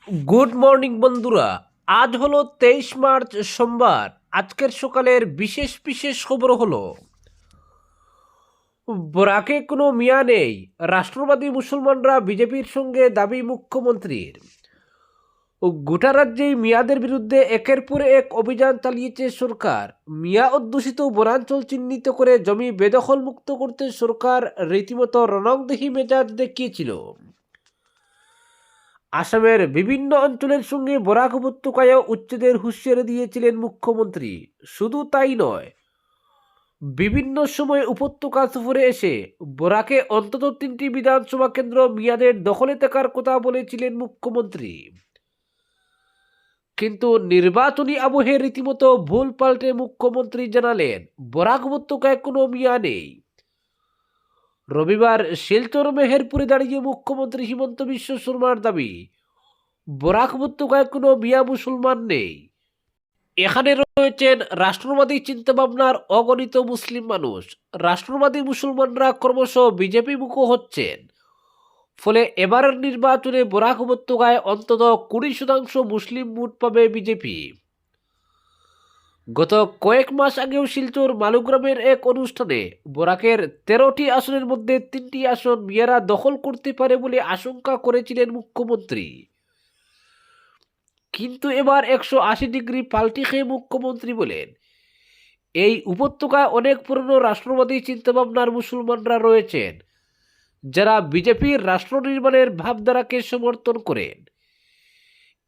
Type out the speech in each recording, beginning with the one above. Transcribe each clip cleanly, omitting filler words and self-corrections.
Good morning বন্ধুরা। আজ হলো 23 মার্চ, সোমবার। আজকের সকালের বিশেষ বিশেষ খবর হলো বরাকে কোনো মিয়া নেই, রাষ্ট্রবাদী মুসলমানরা বিজেপির সঙ্গে দাবি মুখ্যমন্ত্রীর। গোটা রাজ্যেই মিয়াদের বিরুদ্ধে একের পর এক অভিযান চালিয়েছে সরকার। মিয়া অধ্যুষিত বনাঞ্চল চিহ্নিত করে জমি বেদখল মুক্ত করতে সরকার রীতিমতো রণংদেহী মেজাজ দেখিয়েছিল। আসামের বিভিন্ন অঞ্চলের সঙ্গে বরাক উপত্যকায় উচ্ছেদের হুঁশিয়ারি দিয়েছিলেন মুখ্যমন্ত্রী। শুধু তাই নয়, বিভিন্ন সময় উপত্যকা সফরে এসে বরাকে অন্তত 3টি বিধানসভা কেন্দ্র মিয়াদের দখলে থাকার কথা বলেছিলেন মুখ্যমন্ত্রী। কিন্তু নির্বাচনী আবহে রীতিমতো ভুল পাল্টে মুখ্যমন্ত্রী জানালেন বরাক উপত্যকায় কোনো মিয়া নেই। রবিবার শিলচর মেহেরপুরে দাঁড়িয়ে মুখ্যমন্ত্রী হিমন্ত বিশ্ব শর্মার দাবি বরাক উপত্যকায় কোনো মিয়া মুসলমান নেই। এখানে রয়েছেন রাষ্ট্রবাদী চিন্তাভাবনার অগণিত মুসলিম মানুষ। রাষ্ট্রবাদী মুসলমানরা ক্রমশ বিজেপি মুখ হচ্ছেন। ফলে এবারের নির্বাচনে বরাক উপত্যকায় অন্তত 20% মুসলিম ভোট পাবে বিজেপি। গত কয়েক মাস আগেও শিলচর মালুগ্রামের এক অনুষ্ঠানে বরাকের 13টি আসনের মধ্যে 3টি আসন মিয়ারা দখল করতে পারে বলে আশঙ্কা করেছিলেন মুখ্যমন্ত্রী। কিন্তু এবার 180 ডিগ্রি পাল্টি খেয়ে মুখ্যমন্ত্রী বলেন এই উপত্যকায় অনেক পুরনো রাষ্ট্রবাদী চিন্তাভাবনার মুসলমানরা রয়েছেন, যারা বিজেপির রাষ্ট্র নির্মাণের ভাবধারাকে সমর্থন করেন।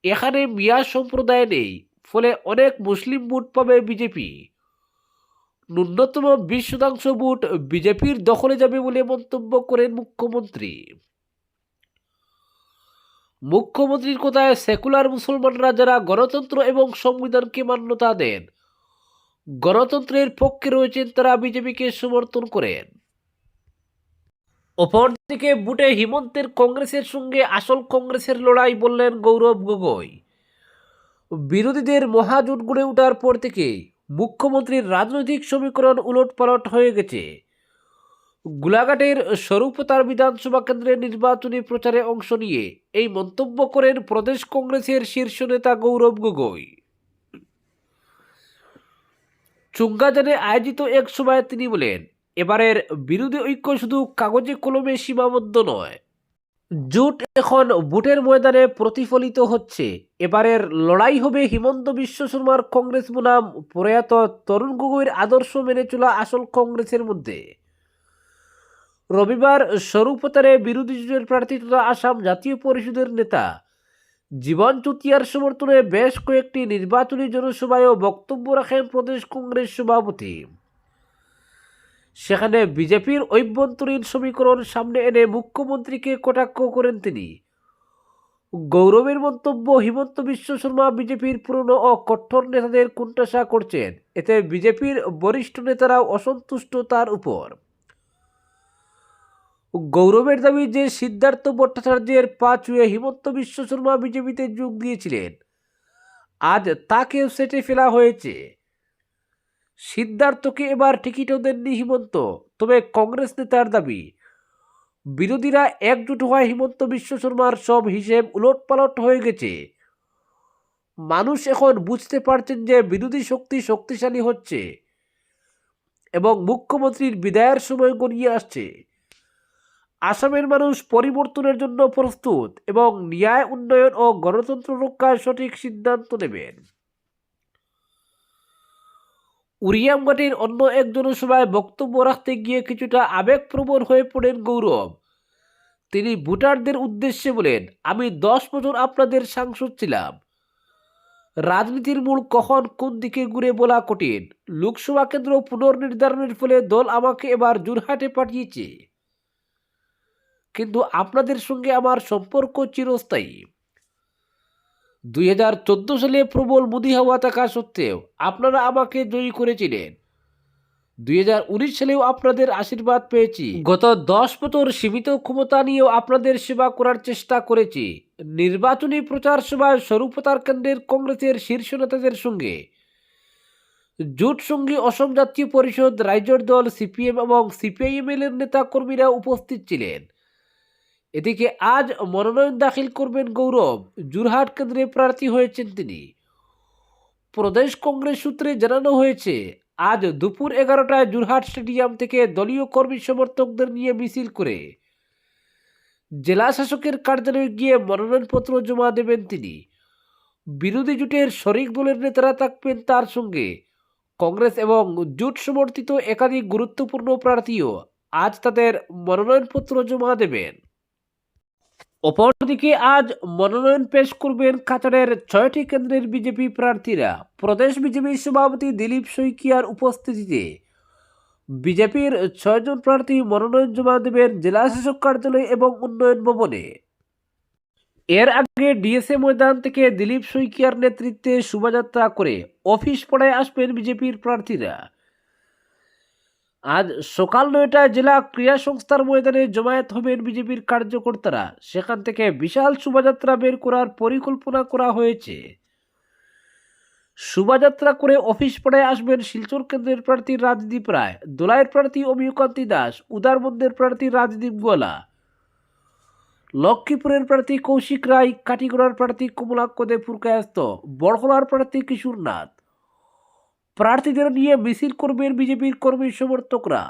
এখানে মিয়া সম্প্রদায় নেই, ফলে অনেক মুসলিম ভোট পাবে বিজেপি। ন্যূনতম 20% ভোট বিজেপির দখলে যাবে বলে মন্তব্য করেন মুখ্যমন্ত্রী। মুখ্যমন্ত্রীর কথায় সেকুলার মুসলমানরা যারা গণতন্ত্র এবং সংবিধানকে মান্যতা দেন, গণতন্ত্রের পক্ষে রয়েছেন, তারা বিজেপিকে সমর্থন করেন। অপরদিকে বুটে হিমন্তের কংগ্রেসের সঙ্গে আসল কংগ্রেসের লড়াই বললেন গৌরব গগৈ। বিরোধীদের মহাজোট গড়ে ওঠার পর থেকে মুখ্যমন্ত্রীর রাজনৈতিক সমীকরণ উলটপালট হয়ে গেছে। গোলাঘাটের স্বরূপতার বিধানসভা কেন্দ্রের নির্বাচনী প্রচারে অংশ নিয়ে এই মন্তব্য করেন প্রদেশ কংগ্রেসের শীর্ষ নেতা গৌরব গগৈ। চুঙ্গাজানে আয়োজিত এক সভায় তিনি বলেন এবারের বিরোধী ঐক্য শুধু কাগজে কলমে সীমাবদ্ধ নয়, জোট এখন ভোটের ময়দানে প্রতিফলিত হচ্ছে। এবারের লড়াই হবে হিমন্ত বিশ্ব শর্মার কংগ্রেস বনাম প্রয়াত তরুণ গগৈর আদর্শ মেনে চলা আসল কংগ্রেসের মধ্যে। রবিবার স্বরূপতারে বিরোধী জোটের প্রার্থী তথা আসাম জাতীয় পরিষদের নেতা জীবন চুতিয়ার সমর্থনে বেশ কয়েকটি নির্বাচনী জনসভায়ও বক্তব্য রাখেন প্রদেশ কংগ্রেস সভাপতি। সেখানে বিজেপির অভ্যন্তরীণ সমীকরণ সামনে এনে মুখ্যমন্ত্রীকে কটাক্ষ করেন তিনি। গৌরবের মন্তব্য, হিমন্ত বিশ্ব শর্মা বিজেপির পুরনো ও কঠোর নেতাদের কুণ্ঠাসা করছেন, এতে বিজেপির বরিষ্ঠ নেতারাও অসন্তুষ্ট তার উপর। গৌরবের দাবি যে সিদ্ধার্থ ভট্টাচার্যের পা ছুঁয়ে হিমন্ত বিশ্ব শর্মা বিজেপিতে যোগ দিয়েছিলেন, আজ তাকে সেটে ফেলা হয়েছে। সিদ্ধার্থকে এবার টিকিটও দেননি হিমন্ত। তবে কংগ্রেস নেতার দাবি বিরোধীরা একজোট হওয়ায় হিমন্ত বিশ্ব শর্মার সব হিসেব উলটপালট হয়ে গেছে। মানুষ এখন বুঝতে পারছেন যে বিরোধী শক্তি শক্তিশালী হচ্ছে এবং মুখ্যমন্ত্রীর বিদায়ের সময় গড়িয়ে আসছে। আসামের মানুষ পরিবর্তনের জন্য প্রস্তুত এবং ন্যায়, উন্নয়ন ও গণতন্ত্র রক্ষায় সঠিক সিদ্ধান্ত নেবেন। উরিয়ামঘাটের অন্য এক জনসভায় বক্তব্য রাখতে গিয়ে কিছুটা আবেগপ্রবণ হয়ে পড়েন গৌরব। তিনি ভোটারদের উদ্দেশ্যে বলেন, আমি 10 বছর আপনাদের সাংসদ ছিলাম। রাজনীতির মূল কখন কোন দিকে ঘুরে বলা কঠিন। লোকসভা কেন্দ্র পুনর্নির্ধারণের ফলে দল আমাকে এবার জোরহাটে পাঠিয়েছে, কিন্তু আপনাদের সঙ্গে আমার সম্পর্ক চিরস্থায়ী। 2014 সালে প্রবল মোদী হাওয়া থাকা সত্ত্বেও আপনারা আমাকে জয়ী করেছিলেন। 2019 সালেও আপনাদের আশীর্বাদ পেয়েছি। গত 10 বছর সীমিত ক্ষমতা নিয়েও আপনাদের সেবা করার চেষ্টা করেছি। নির্বাচনী প্রচার সভায় স্বরূপতার কেন্দ্রের কংগ্রেসের শীর্ষ নেতাদের সঙ্গে জোট সঙ্গী অসম জাতীয় পরিষদ, রাইজর দল, সিপিএম এবং সিপিআইএম এর নেতা কর্মীরা উপস্থিত ছিলেন। এদিকে আজ মনোনয়ন দাখিল করবেন গৌরব। যোরহাট কেন্দ্রে প্রার্থী হয়েছেন তিনি। প্রদেশ কংগ্রেস সূত্রে জানানো হয়েছে, আজ দুপুর 11টায় যোরহাট স্টেডিয়াম থেকে দলীয় কর্মী সমর্থকদের নিয়ে মিছিল করে জেলা শাসকের কার্যালয়ে গিয়ে মনোনয়নপত্র জমা দেবেন তিনি। বিরোধী জোটের শরিক দলের নেতারা থাকবেন তার সঙ্গে। কংগ্রেস এবং জোট সমর্থিত একাধিক গুরুত্বপূর্ণ প্রার্থীও আজ তাদের মনোনয়নপত্র জমা দেবেন। অপরদিকে আজ মনোনয়ন পেশ করবেন কাছাড়ের 6টি কেন্দ্রের বিজেপি প্রার্থীরা। প্রদেশ বিজেপি সভাপতি দিলীপ শইকিয়ার উপস্থিতিতে বিজেপির 6 জন প্রার্থী মনোনয়ন জমা দেবেন জেলা শাসক কার্যালয় এবং উন্নয়ন ভবনে। এর আগে ডিএসএ ময়দান থেকে দিলীপ শইকিয়ার নেতৃত্বে শোভাযাত্রা করে অফিস পাড়ায় আসবেন বিজেপির প্রার্থীরা। আজ সকাল 9টায় জেলা ক্রীড়া সংস্থার ময়দানে জমায়েত হবেন বিজেপির কার্যকর্তারা। সেখান থেকে বিশাল শোভাযাত্রা বের করার পরিকল্পনা করা হয়েছে। শোভাযাত্রা করে অফিস পাড়ায় আসবেন শিলচর কেন্দ্রের প্রার্থী রাজদীপ রায়, দোলাইয়ের প্রার্থী অমিয়কান্তি দাস, উদারবন্দের প্রার্থী রাজদীপ গোয়ালা, লক্ষ্মীপুরের প্রার্থী কৌশিক রায়, কাটিগড়ার প্রার্থী কমলাক্ষ দে পুরকায়স্ত, বড়খলার প্রার্থী কিশোর নাথ। প্রার্থীদের নিয়ে মিছিল করবেন বিজেপির কর্মী সমর্থকরা।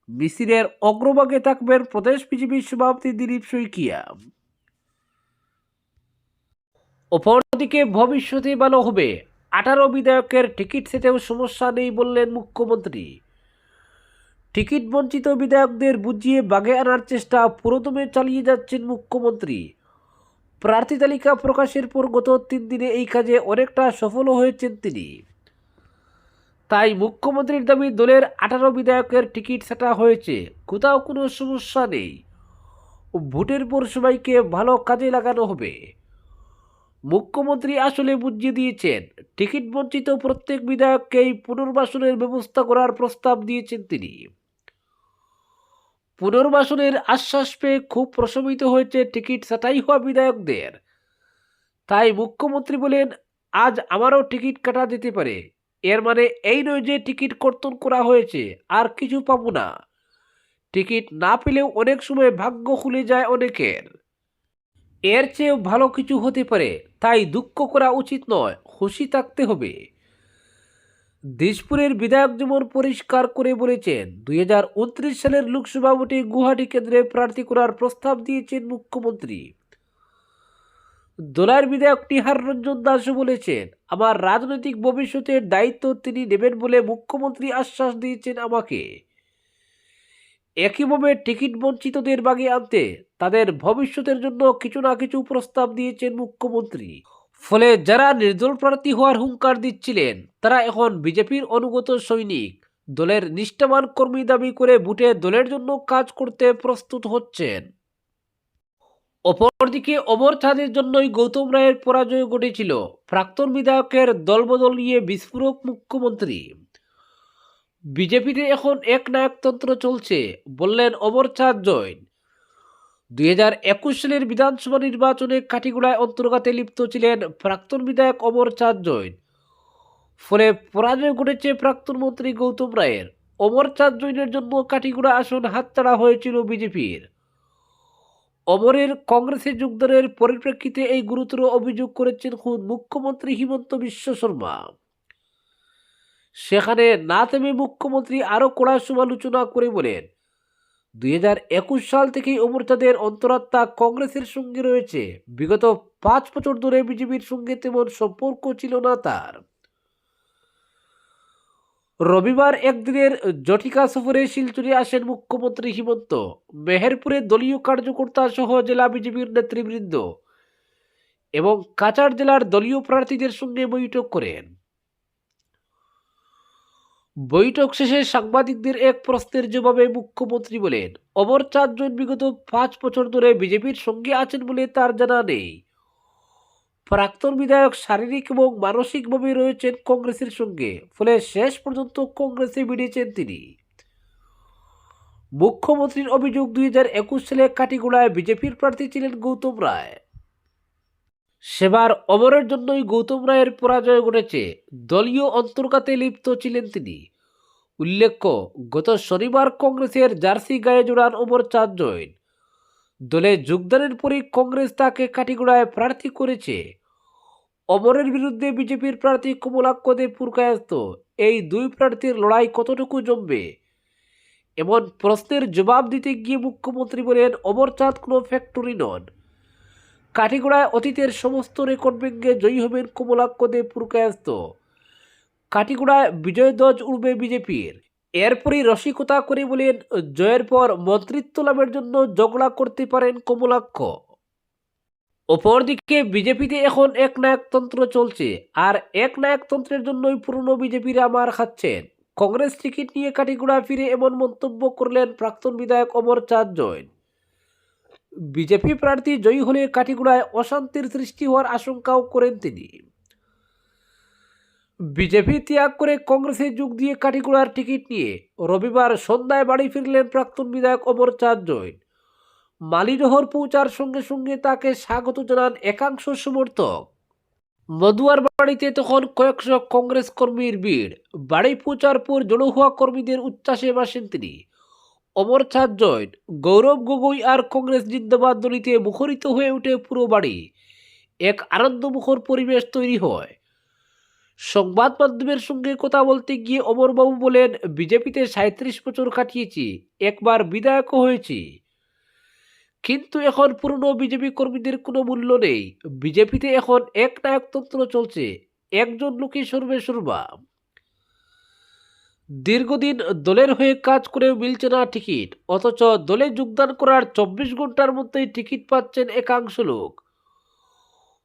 মিছিলের অগ্রভাগে থাকবেন প্রদেশ বিজেপির সভাপতি দিলীপ শইকিয়া। অপরদিকে ভবিষ্যতে ভালো হবে, 18 বিধায়কের টিকিট সেটেও সমস্যা নেই বললেন মুখ্যমন্ত্রী। টিকিট বঞ্চিত বিধায়কদের বুঝিয়ে বাগে আনার চেষ্টা পুরোদমে চালিয়ে যাচ্ছেন মুখ্যমন্ত্রী। প্রার্থী তালিকা প্রকাশের পর গত 3 দিনে এই কাজে অনেকটা সফল হয়েছেন তিনি। তাই মুখ্যমন্ত্রীর দাবি, দলের 18 বিধায়কের টিকিট ছাঁটা হয়েছে, কোথাও কোনো সমস্যা নেই। ভোটের পর সবাইকে ভালো কাজে লাগানো হবে। মুখ্যমন্ত্রী আসলে বুঝিয়ে দিয়েছেন, টিকিট বঞ্চিত প্রত্যেক বিধায়ককেই পুনর্বাসনের ব্যবস্থা করার প্রস্তাব দিয়েছেন তিনি। পুনর্বাসনের আশ্বাস পেয়ে খুব প্রশমিত হয়েছে টিকিট ছাঁটাই হওয়া বিধায়কদের। তাই মুখ্যমন্ত্রী বলেন, আজ আমারও টিকিট কাটা যেতে পারে। এর মানে এই নয় যে টিকিট কর্তন করা হয়েছে আর কিছু পাবো না। টিকিট না পেলেও অনেক সময় ভাগ্য খুলে যায় অনেকের। এর চেয়েও ভালো কিছু হতে পারে, তাই দুঃখ করা উচিত নয়, খুশি থাকতে হবে। দিশপুরের বিধায়ক যেমন পরিষ্কার করে বলেছেন, 2029 সালের লোকসভা ভোটে গুয়াহাটি কেন্দ্রে প্রার্থী করার প্রস্তাব দিয়েছেন মুখ্যমন্ত্রী। দোলার বিধায়ক নিহার রঞ্জন দাসও বলেছেন, আমার রাজনৈতিক ভবিষ্যতের দায়িত্ব তিনি নেবেন বলে মুখ্যমন্ত্রী আশ্বাস দিয়েছেন আমাকে। একইভাবে টিকিট বঞ্চিতদের বাগে আনতে তাদের ভবিষ্যতের জন্য কিছু না কিছু প্রস্তাব দিয়েছেন মুখ্যমন্ত্রী। ফলে যারা নির্দল প্রার্থী হওয়ার হুঙ্কার দিচ্ছিলেন, তারা এখন বিজেপির অনুগত সৈনিক, দলের নিষ্ঠাবান কর্মী দাবি করে ভোটে দলের জন্য কাজ করতে প্রস্তুত হচ্ছেন। অপরদিকে অমর চাঁদের জন্যই গৌতম রায়ের পরাজয় ঘটেছিল। প্রাক্তন বিধায়কের দলবদল নিয়ে বিস্ফোরক মুখ্যমন্ত্রী। বিজেপিতে এখন এক নায়কতন্ত্র চলছে বললেন অমর চাঁদ জৈন। 2021 সালের বিধানসভা নির্বাচনে কাটিগড়ায় অন্তর্ঘাতে লিপ্ত ছিলেন প্রাক্তন বিধায়ক অমর চাঁদ জৈন। ফলে পরাজয় ঘটেছে প্রাক্তন মন্ত্রী গৌতম রায়ের। অমর চাঁদ জৈনের জন্য কাটিগড়া আসন হাতছাড়া হয়েছিল বিজেপির। অমরের কংগ্রেসে যোগদানের পরিপ্রেক্ষিতে এই গুরুতর অভিযোগ করেছেন খুদ মুখ্যমন্ত্রী হিমন্ত বিশ্ব শর্মা। সেখানে না থেমে মুখ্যমন্ত্রী আরও কড়া সমালোচনা করে বলেন, 2021 সাল থেকেই অমর চাঁদের অন্তরাত্মা কংগ্রেসের সঙ্গে রয়েছে। বিগত 5 বছর ধরে বিজেপির সঙ্গে তেমন সম্পর্ক ছিল না তার। রবিবার একদিনের জটিকা সফরে শিলচরে আসেন মুখ্যমন্ত্রী হিমন্ত। মেহেরপুরে দলীয় কার্যকর্তা সহ জেলা বিজেপির নেতৃবৃন্দ এবং কাছাড় জেলার দলীয় প্রার্থীদের সঙ্গে বৈঠক করেন। বৈঠক শেষে সাংবাদিকদের এক প্রশ্নের জবাবে মুখ্যমন্ত্রী বলেন, অমর চাঁদ জৈন বিগত 5 বছর ধরে বিজেপির সঙ্গে আছেন বলে তার জানা নেই। প্রাক্তন বিধায়ক শারীরিক এবং মানসিকভাবে রয়েছেন কংগ্রেসের সঙ্গে, ফলে শেষ পর্যন্ত কংগ্রেসে ভিড়েছেন তিনি। মুখ্যমন্ত্রীর অভিযোগ, 2021 সালে কাটিগড়ায় বিজেপির প্রার্থী ছিলেন গৌতম রায়। সেবার অমরের জন্যই গৌতম রায়ের পরাজয় ঘটেছে। দলীয় অন্তর্ঘাতে লিপ্ত ছিলেন তিনি। উল্লেখ্য, গত শনিবার কংগ্রেসের জার্সি গায়ে জোড়ান অমর চাঁদ জৈন। দলে যোগদানের পরে কংগ্রেস তাকে কাটিগড়ায় প্রার্থী করেছে। অমরের বিরুদ্ধে বিজেপির প্রার্থী কমলাক্ষ দে পুরকায়স্ত। এই দুই প্রার্থীর লড়াই কতটুকু জমবে, এমন প্রশ্নের জবাব দিতে গিয়ে মুখ্যমন্ত্রী বলেন, অমরচাঁদ কোনো ফ্যাক্টরি নন। কাটিগড়ায় অতীতের সমস্ত রেকর্ড ভেঙে জয়ী হবেন কমলাক্ষ দে পুরকায়স্ত। কাটিগড়ায় বিজয় ধ্বজ উড়বে বিজেপির। এরপরই রসিকতা করে বলেন, জয়ের পর মন্ত্রিত্ব লাভের জন্য ঝগড়া করতে পারেন কমলাক্ষ। অপরদিকে বিজেপিতে এখন একনায়কতন্ত্র চলছে, আর একনায়কতন্ত্রের জন্যই পুরনো বিজেপিরা মার খাচ্ছেন। কংগ্রেস টিকিট নিয়ে কাটিগড়া ফিরে এমন মন্তব্য করলেন প্রাক্তন বিধায়ক অমরচাঁদ জৈন। বিজেপি প্রার্থী জয়ী হলে কাটিগড়ায় অশান্তির সৃষ্টি হওয়ার আশঙ্কাও করেন তিনি। বিজেপি ত্যাগ করে কংগ্রেসে যোগ দিয়ে কাটিগড়ার টিকিট নিয়ে রবিবার সন্ধ্যায় বাড়ি ফিরলেন প্রাক্তন বিধায়ক অমরচাঁদ জৈন। মালিডহর পৌঁছার সঙ্গে সঙ্গে তাকে স্বাগত জানান একাংশ সমর্থক। মদুয়ার বাড়িতে তখন কয়েকশো কংগ্রেস কর্মীর ভিড়। বাড়ি পৌঁছার পর জড়ো হওয়া কর্মীদের উচ্ছ্বাসে ভাসেন তিনি। অমরচাঁদ জৈন, গৌরব গগৈ আর কংগ্রেস জিন্দাবাদ ধ্বনিতে মুখরিত হয়ে ওঠে পুরো বাড়ি। এক আনন্দমুখর পরিবেশ তৈরি হয়। সংবাদ মাধ্যমের সঙ্গে কথা বলতে গিয়ে অমরবাবু বলেন, বিজেপিতে 37 বছর কাটিয়েছি, একবার বিধায়কও হয়েছি, কিন্তু এখন পুরনো বিজেপি কর্মীদের কোনো মূল্য নেই। বিজেপিতে এখন একনায়কতন্ত্র চলছে, একজন লোকই সর্বে সর্বা। দীর্ঘদিন দলের হয়ে কাজ করেও মিলছে না টিকিট, অথচ দলে যোগদান করার 24 ঘন্টার মধ্যেই টিকিট পাচ্ছেন একাংশ লোক।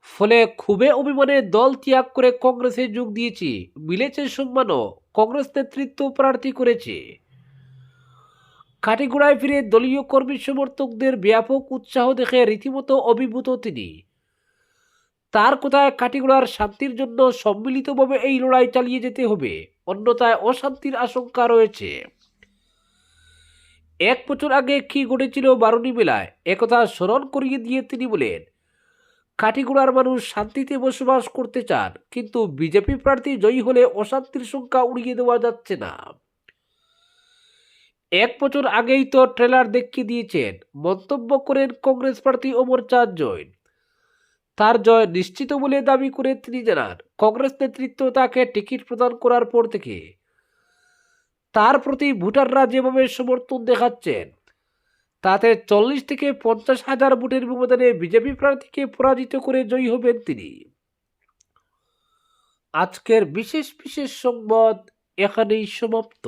ফলে খুবই অভিমানে দল ত্যাগ করে কংগ্রেসে যোগ দিয়েছি, মিলেছে সম্মানও, কংগ্রেস নেতৃত্ব প্রার্থী করেছে। কাটিগড়ায় ফিরে দলীয় কর্মী সমর্থকদের ব্যাপক উৎসাহ দেখে রীতিমতো অভিভূত তিনি। তার কথায়, কাটিগড়ার শান্তির জন্য সম্মিলিতভাবে এই লড়াই চালিয়ে যেতে হবে, অন্যথায় অশান্তির আশঙ্কা রয়েছে। 1 বছর আগে কি ঘটেছিল বারুণী মেলায়, একথা স্মরণ করিয়ে দিয়ে তিনি বলেন, কাটিগড়ার মানুষ শান্তিতে বসবাস করতে চান, কিন্তু বিজেপি প্রার্থী জয়ী হলে অশান্তির সংখ্যা উড়িয়ে দেওয়া যাচ্ছে না। 1 বছর আগেই তো ট্রেলার দেখিয়ে দিয়েছেন, মন্তব্য করেন কংগ্রেস প্রার্থী অমরচাঁদ জৈন। তার জয় নিশ্চিত বলে দাবি করে তিনি জানান, কংগ্রেস নেতৃত্ব তাকে টিকিট প্রদান করার পর থেকে তার প্রতি ভোটাররা যেভাবে সমর্থন দেখাচ্ছেন, তাতে 40 থেকে 50 হাজার ভোটের ব্যবধানে বিজেপি প্রার্থীকে পরাজিত করে জয়ী হবেন তিনি। আজকের বিশেষ সংবাদ এখানেই সমাপ্ত।